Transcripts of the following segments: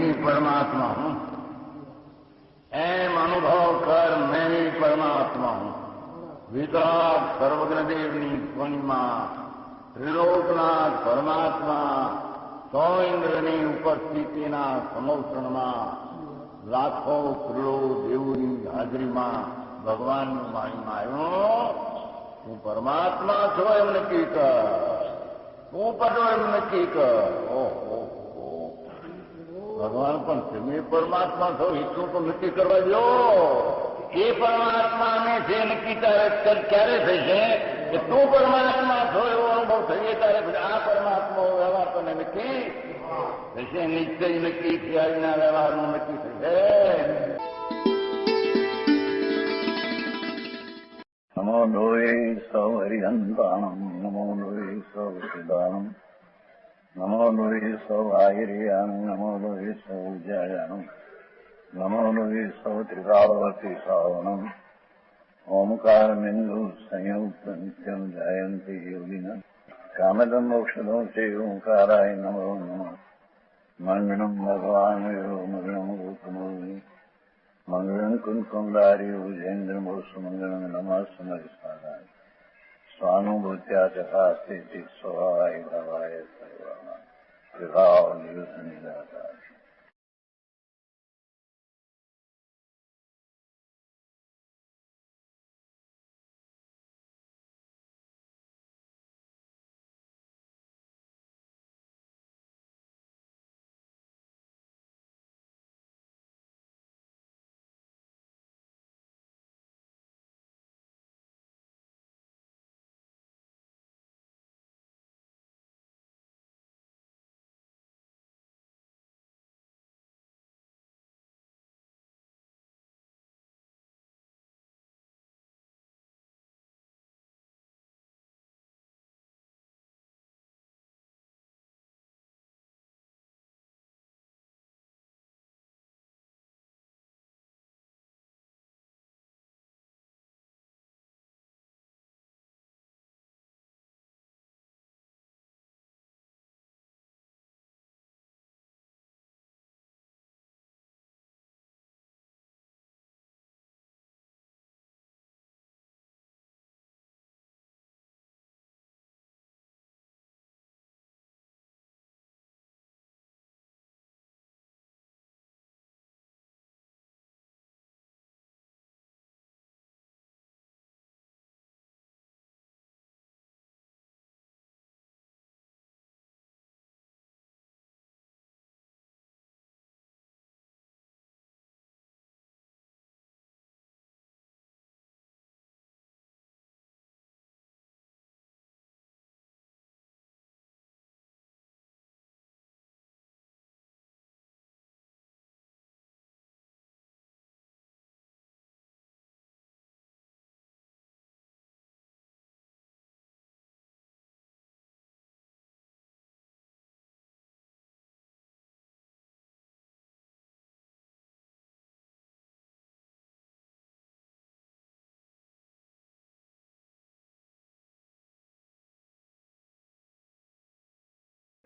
ही परमात्मा हूं। एम अनुभव कर मैं ही परमात्मा हूं। वितराग सर्वज्ञ देवनी ध्वनिमा त्रिलोकनाथ परमात्मा सौ इंद्રની ઉપસ્થિતિના સમૌષણમાં લાખો કરોડો દેવોની હાજરીમાં ભગવાનની વાણીમાં આવ્યો, તું પરમાત્મા છો એમ નક્કી કર, તું પટો એમ નક્કી કર. ઓહો, ભગવાન પણ તમે પરમાત્મા છો એટલું તો નક્કી કરવા દો. એ પરમાત્માને જે નક્કી ક્યારે થશે કે તું પરમાત્મા છો એવો અનુભવ થઈએ ત્યારે આ પરમાત્મા વ્યવહાર તને નક્કી થશે. નિશ્ચય નક્કી થયાના વ્યવહારનું નક્કી થશે. નમો લોહે સૌ હરિહંતાણમ, નમો લોહે સૌ સિદાનમ, નમો લોહે સૌ આહિર્યાન, નમો લોહે સૌ જયાનમ, નમો લોહે સૌ ત્રિકાળવતી શ્રાવણમ. ઓમકાર બિંદુ સંયુક્ત નિત્યમ જાયંતી યોગિના કામદમ મોક્ષદો છે ઓંકારાય નમો નમઃ. મંગળમ ભગવાન મંગળમ ગોતમોહિ મંગળમ કુંકુમધાર્યો જૈન્દ્રમોષ મંગળમ નમઃ સમરિસ્વાદાય સ્વાનુભૂત્યા ચકાસ્તે સ્વભાવાય ભાવાય સર્વાના વિભાવ નિયુત નિરાકાર.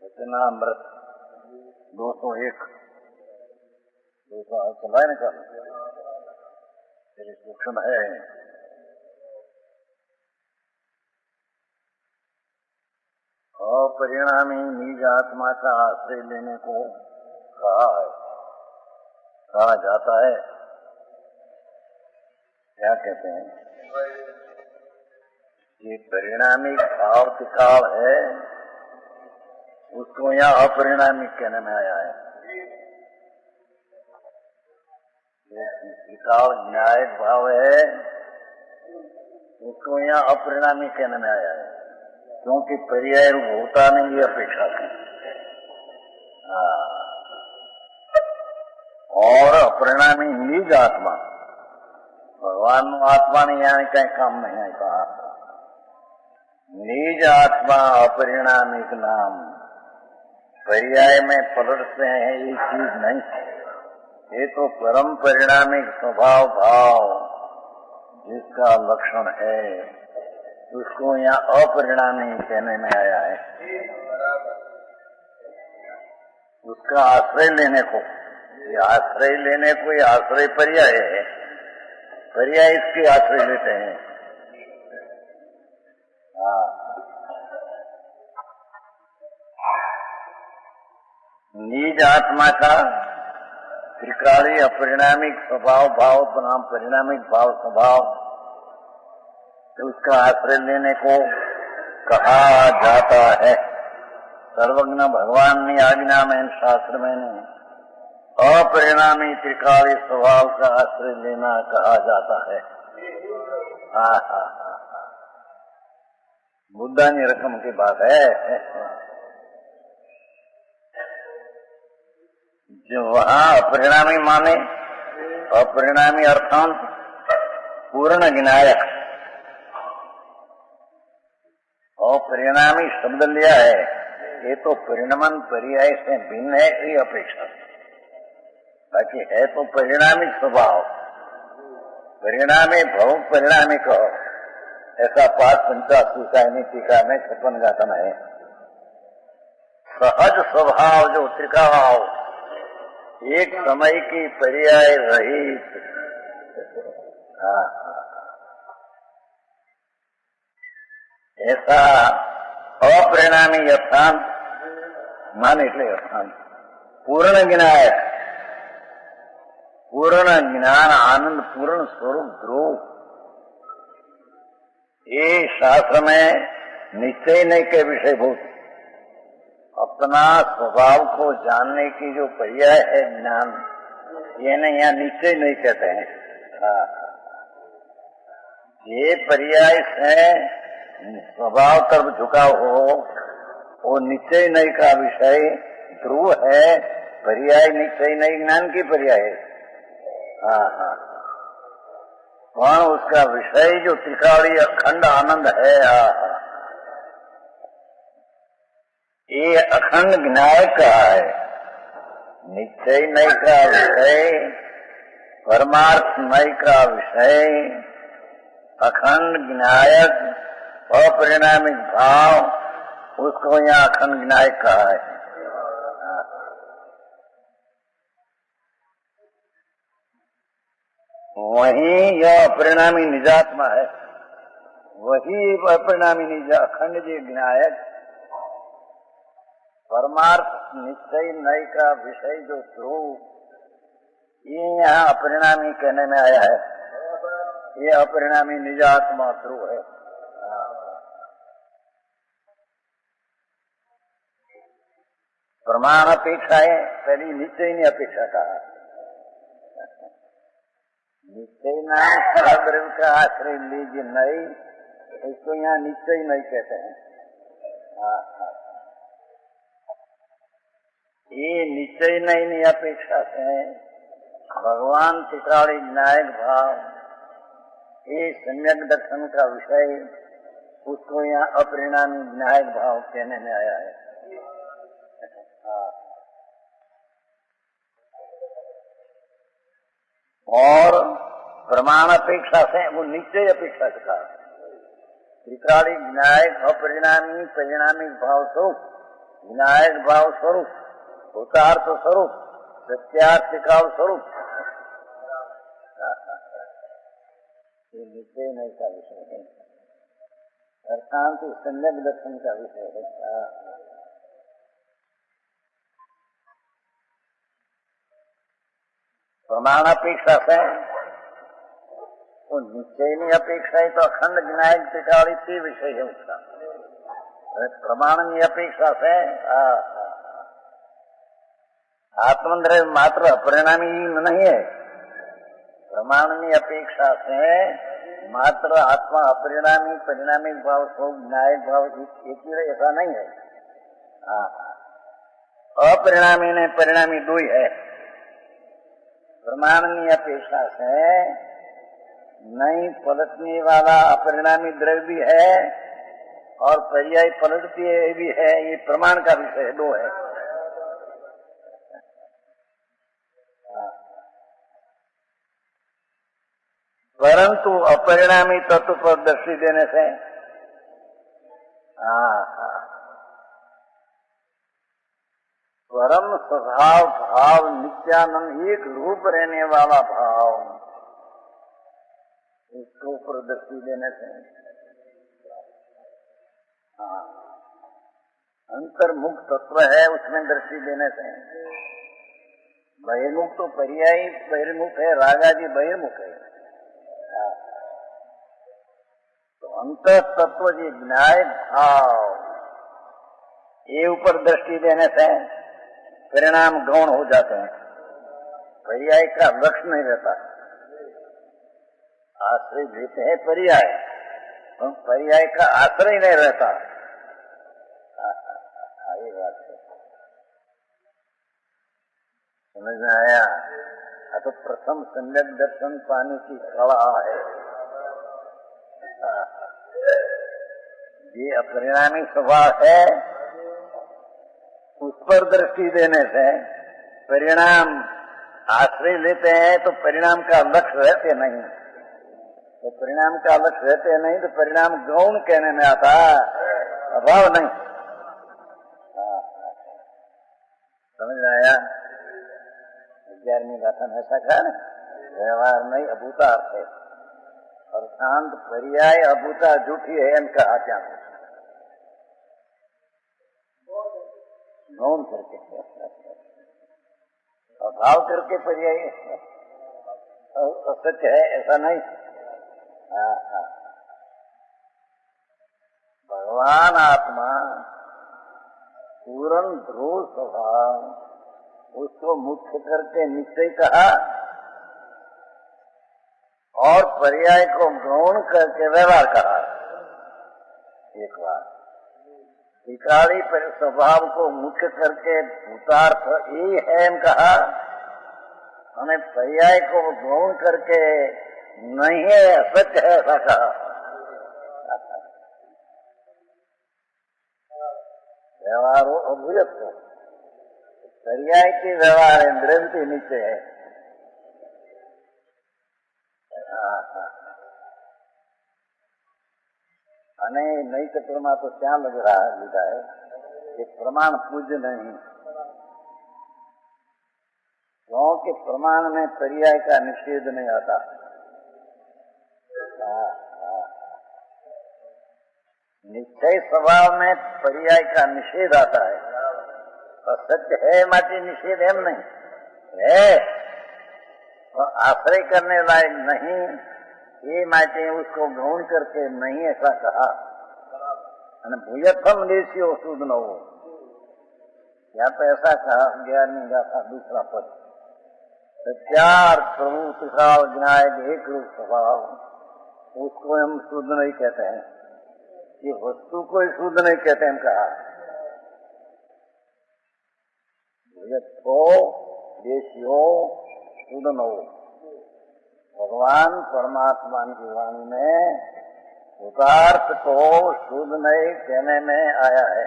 वचनामृत 201 चलाए ना कल तेरी सूक्ष्म है. अपरिणामी निज आत्मा का आश्रय लेने को कहा जाता है. क्या कहते हैं? ये परिणामी भाव तिकाल है, उसको यहाँ अपरिणामी कहने में आया है. तिकाल न्याय भाव है, उसको यहाँ अपरिणामी कहने में आया है, क्योंकि पर्याय रूप होता नहीं ये अपेक्षा की. और अपरिणामी निज आत्मा भगवान आत्मा ने यहाँ कहीं काम नहीं है कहा. निज आत्मा अपरिणामिक नाम पर्याय में पलटते हैं, ये चीज नहीं है. ये तो परम परिणामिक स्वभाव भाव जिसका लक्षण है, उसको यहाँ अपरिणामी कहने में आया है. उसका आश्रय लेने को ये आश्रय लेने को ये आश्रय पर्याय है, पर्याय इसके आश्रय लेते हैं। निज आत्मा का त्रिकाली अपरिणामिक स्वभाव भाव बनाम परिणामिक भाव स्वभाव, तो उसका आश्रय लेने को कहा जाता है। सर्वज्ञ भगवान ने आज्ञा में शास्त्र में अपरिणामी त्रिकाली स्वभाव का आश्रय लेना कहा जाता है। बुद्धानी रकम की बात है। जो वहां अपरिणामी माने, अपरिणामी अर्थांत पूर्ण विनायक, और परिणामी शब्द लिया है, ये तो परिणमन पर्याय से भिन्न है, ये अपेक्षा। बाकी है तो परिणामी स्वभाव, परिणामी भव परिणामी कहो, ऐसा 585 टीका में 56 गाथा है। सहज स्वभाव जो त्रिकाभाव एक समय की पर्याय रहित, ऐसा अपरिणामी अर्थांत मान એટલે અર્થાંત પૂર્ણ જ્ઞાયક, पूर्ण ज्ञान आनंद पूर्ण स्वरूप ध्रुव, ये शास्त्र में निश्चय नहीं के विषयभूत अपना स्वभाव को जानने की जो पर्याय है ज्ञान, ये नहीं, यहाँ निश्चय नहीं कहते हैं। ये पर्याय से स्वभाव तरफ झुकाव हो, वो निश्चय नहीं का विषय ध्रुव है, पर्याय निश्चय नहीं ज्ञान की पर्याय है। वहां उसका विषय जो त्रिकाली अखंड आनंद है, ये अखंड विनायक का है। निश्चय नहीं का विषय, परमार्थ नहीं का विषय, अखंड विनायक अपरिणामिक भाव, उसको यहाँ अखंड विनायक कहा है। वही यह अपरिणामी निजात्मा है, वही अपरिणामी निजा अखंड जी विनायक, परमार्थ निश्चय नई का विषय जो ध्रुव, ये यहाँ अपरिणामी कहने में आया है। ये अपरिणामी निजात्मा ध्रुव है। प्रमाण अपेक्षा है, पहली निश्चय ने अपेक्षा कहा। निश्चय नाम द्रव्य का आश्रय लीजिए नहीं, इसको यहाँ निश्चय नहीं कहते हैं। ये निश्चय नहीं अपेक्षा से भगवान त्रिकाली विनायक भाव, ये सम्यक दर्शन का विषय, उसको यहाँ अपरिणामी विनायक भाव कहने में आया है। और प्रमाण अपेक्षा से वो निश्चय अपेक्षा से कहा। त्रिकाली विनायक अपरिणामी परिणामी भाव स्वरूप, विनायक भाव स्वरूप, भूतार्थ स्वरूप, सत्यार्थ काल स्वरूप, ये निश्चय नहीं का विषय है, अर्थात सम्यक दर्शन का विषय है। प्रमाण अपेक्षा से वो निश्चय नहीं अपेक्षा है, तो अखंड विनायक त्रिकाली के विषय है उसका। प्रमाण की अपेक्षा से आत्मद्रव्य मात्र अपरिणामी नहीं है। प्रमाण की अपेक्षा से मात्र आत्मा अपरिणामी परिणामी भाव स्वरूप विनायक भाव एक ही रहे, ऐसा नहीं है। अपरिणामी ने परिणामी दो ही है। प्रमाण की अपेक्षा से नहीं पलटने वाला अपरिणामी द्रव्य भी है और पर्याय पलटती है भी है, ये प्रमाण का विषय दो है। परंतु अपरिणामी तत्व पर दृष्टि देने से परम स्वभाव भाव नित्यानंद एक रूप रहने वाला भाव, इसको ऊपर दृष्टि देने से अंतर्मुख तत्व है, उसमें दृष्टि देने से बहिर्मुख तो पर्यायी बहिर्मुख है, रागादि बहिर्मुख है। तो अंतर तत्व जी न्याय भाव ये ऊपर दृष्टि देने से परिणाम गौण हो जाते हैं, पर्याय का लक्ष्य नहीं रहता। आश्रय देते हैं पर्याय, तो पर्याय का आश्रय नहीं रहता। ये बात है, समझ में आया? तो प्रथम सम्यक दर्शन पाने की कला है। ये अपरिणामी स्वभाव है, उस पर दृष्टि देने से परिणाम आश्रय लेते हैं तो परिणाम का लक्ष्य रहते नहीं, तो परिणाम का लक्ष्य रहते नहीं तो परिणाम गौण कहने में आता, अभाव नहीं। समझ में आया? 11वीं गाथा में ऐसा कहा ना, व्यवहार नहीं अभूता अर्थ है, और शांत पर्याय अभूता झूठी है इनका आत्या गौण करके अभाव करके पर्याय असत्य है ऐसा नहीं। भगवान आत्मा पूर्ण ध्रुव स्वभाव, उसको मुख्य करके निश्चय कहा और पर्याय को गौण करके व्यवहार कहा। एक बार विकारी स्वभाव को मुख्य करके भूतार्थ ये है कहा, हमें पर्याय को गौण करके नहीं है सत्य है ऐसा कहा। व्यवहार हो अभूयत हो, पर्याय के व्यवहार इंद्रिय के नीचे है। અને નહી ચક્રમાં તો क्या लग रहा है लिखा है कि प्रमाण पूज्य नहीं, क्योंकि प्रमाण में पर्याय का निषेध नहीं आता। निश्चय स्वभाव में पर्याय का निषेध आता है, तो सत्य है माटी निषेध है नहीं है, तो आश्रय करने लायक नहीं ये माटे उसको गौण करके नहीं ऐसा कहा। भूयथम देशियो शुद्ध न हो, या तो ऐसा कहा 11वीं गाथा दूसरा पद, चार प्रभु त्रिकाल विनायक एक रूप स्वभाव, उसको हम शुद्ध नहीं कहते हैं, ये वस्तु को ही शुद्ध नहीं कहते हैं कहा। भूयथो देशियो शुद्ध न हो, भगवान परमात्मा की वाणी में उदार्थ को शुद्ध नहीं कहने में आया है,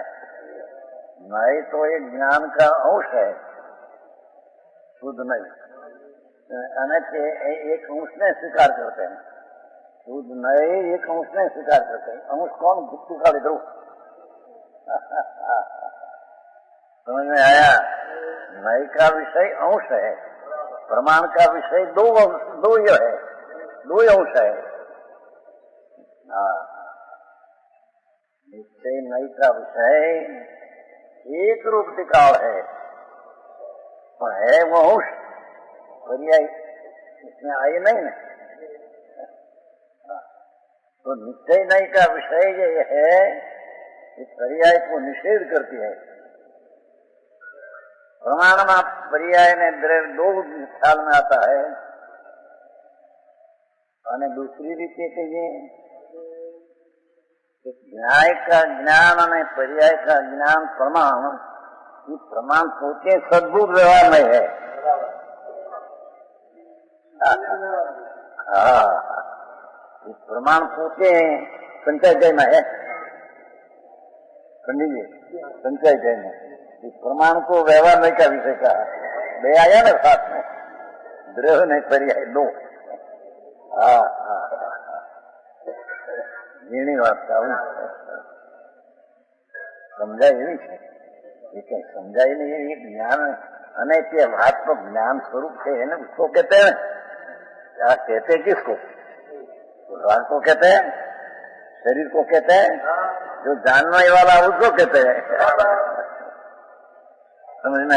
नहीं तो एक ज्ञान का अंश है, शुद्ध नहीं अनेक एक अंश ने स्वीकार करते हैं, शुद्ध नहीं एक अंश ने स्वीकार करते हैं। अंश कौन? गुप्तु का विद्रोह। समझ में आया? नई का विषय अंश है, प्रमाण का विषय दो ही है, दो अंश है। निश्चय नई का विषय एक रूप टिकाव है, तो है वो अंश, पर्याय इसमें आई नहीं ना। तो निश्चय नई का विषय ये है कि पर्याय को निषेध करती है। प्रमाण में पर्याय ने द्रव्य दो ख्याल में आता है, और दूसरी रीति कहिए न्याय का ज्ञान और पर्याय का ज्ञान प्रमाण, ये प्रमाण सोचे सद्भुत व्यवहार में है। ये प्रमाण सोचे संचय जय में है, पंडित जी संचय जय में इस प्रमाण को व्यवहार नहीं का विषय कहा, ले आया ना साथ में, द्रव्य नहीं पर्याय दो। ઘણી વાત સમજાય એવી છે। ये कहीं समझा ही नहीं है। ये ज्ञान अनैत्य बात तो ज्ञान स्वरूप है ना, उसको कहते हैं। क्या कहते हैं किसको? राग को कहते हैं, शरीर को कहते हैं, जो जानने वाला उसको कहते हैं। समझ में